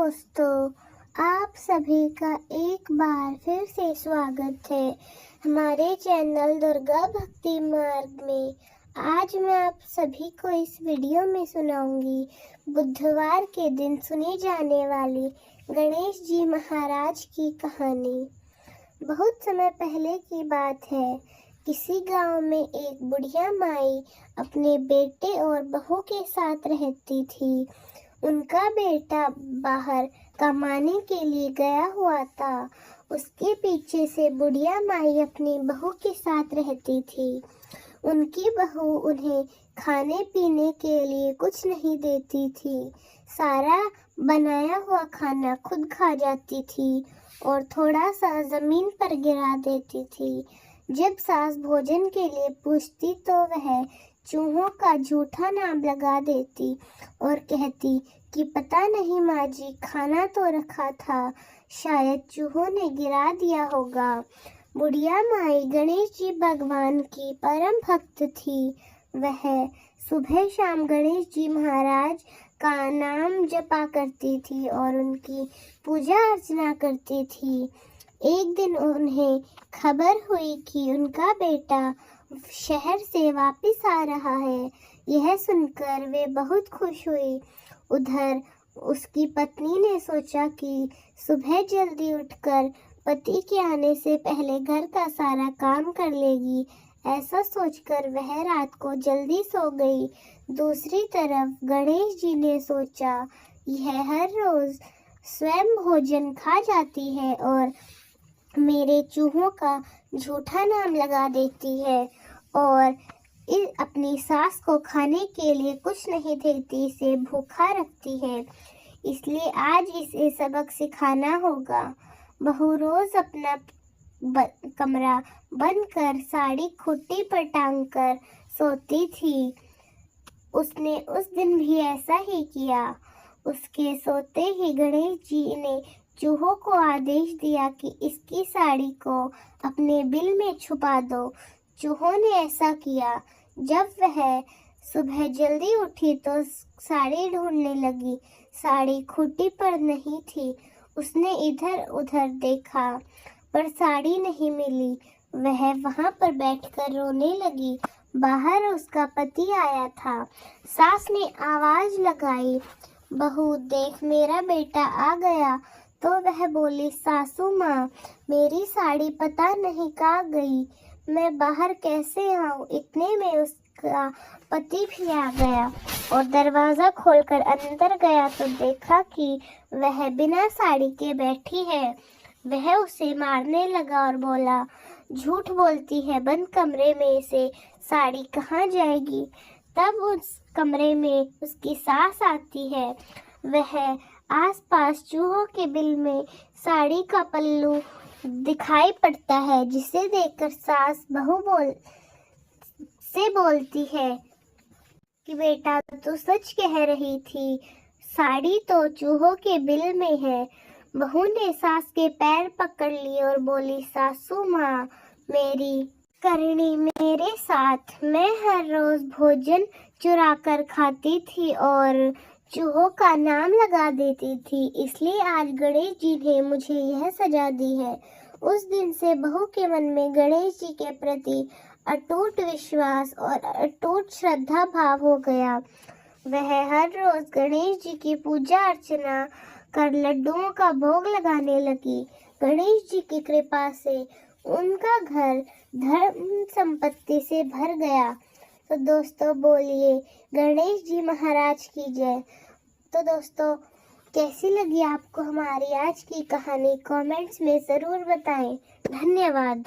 दोस्तों, आप सभी का एक बार फिर से स्वागत है हमारे चैनल दुर्गा भक्ति मार्ग में। आज मैं आप सभी को इस वीडियो में सुनाऊंगी बुधवार के दिन सुनी जाने वाली गणेश जी महाराज की कहानी। बहुत समय पहले की बात है। किसी गांव में एक बुढ़िया माई अपने बेटे और बहू के साथ रहती थी। उनका बेटा बाहर कमाने के लिए गया हुआ था। उसके पीछे से बुढ़िया माई अपनी बहू के साथ रहती थी। उनकी बहू उन्हें खाने पीने के लिए कुछ नहीं देती थी। सारा बनाया हुआ खाना खुद खा जाती थी और थोड़ा सा जमीन पर गिरा देती थी। जब सास भोजन के लिए पूछती तो वह चूहों का झूठा नाम लगा देती और कहती कि पता नहीं माँ जी, खाना तो रखा था, शायद चूहों ने गिरा दिया होगा। बुढ़िया माई गणेश जी भगवान की परम भक्त थी। वह सुबह शाम गणेश जी महाराज का नाम जपा करती थी और उनकी पूजा अर्चना करती थी। एक दिन उन्हें खबर हुई कि उनका बेटा शहर से वापस आ रहा है। यह सुनकर वे बहुत खुश हुई। उधर उसकी पत्नी ने सोचा कि सुबह जल्दी उठकर पति के आने से पहले घर का सारा काम कर लेगी। ऐसा सोचकर वह रात को जल्दी सो गई। दूसरी तरफ गणेश जी ने सोचा, यह हर रोज स्वयं भोजन खा जाती है और मेरे चूहों का झूठा नाम लगा देती है और अपनी सास को खाने के लिए कुछ नहीं देती, इसे भूखा रखती है। इसलिए आज इसे सबक सिखाना होगा। बहू रोज अपना कमरा बंद कर साड़ी खूंटी पर टांग कर सोती थी। उसने उस दिन भी ऐसा ही किया। उसके सोते ही गणेश जी ने चूहों को आदेश दिया कि इसकी साड़ी को अपने बिल में छुपा दो। चूहों ने ऐसा किया। जब वह सुबह जल्दी उठी तो साड़ी ढूंढने लगी। साड़ी खूंटी पर नहीं थी। उसने इधर उधर देखा पर साड़ी नहीं मिली। वह वहां पर बैठकर रोने लगी। बाहर उसका पति आया था। सास ने आवाज लगाई, बहू देख, मेरा बेटा आ गया। तो वह बोली, सासू माँ, मेरी साड़ी पता नहीं कहाँ गई, मैं बाहर कैसे आऊँ। इतने में उसका पति भी आ गया और दरवाजा खोलकर अंदर गया तो देखा कि वह बिना साड़ी के बैठी है। वह उसे मारने लगा और बोला, झूठ बोलती है, बंद कमरे में से साड़ी कहाँ जाएगी। तब उस कमरे में उसकी सास आती है। वह आसपास चूहों के बिल में साड़ी का पल्लू दिखाई पड़ता है, जिसे देखकर सास बहू बोलती है कि बेटा तू सच कह रही थी, साड़ी तो चूहों के बिल में है। बहू ने सास के पैर पकड़ लिए और बोली, सासू माँ, मेरी करनी मेरे साथ। मैं हर रोज भोजन चुरा कर खाती थी और चूहों का नाम लगा देती थी, इसलिए आज गणेश जी ने मुझे यह सजा दी है। उस दिन से बहू के मन में गणेश जी के प्रति अटूट विश्वास और अटूट श्रद्धा भाव हो गया। वह हर रोज गणेश जी की पूजा अर्चना कर लड्डुओं का भोग लगाने लगी। गणेश जी की कृपा से उनका घर धन संपत्ति से भर गया। तो दोस्तों बोलिए, गणेश जी महाराज की जय। तो दोस्तों, कैसी लगी आपको हमारी आज की कहानी, कमेंट्स में ज़रूर बताएं। धन्यवाद।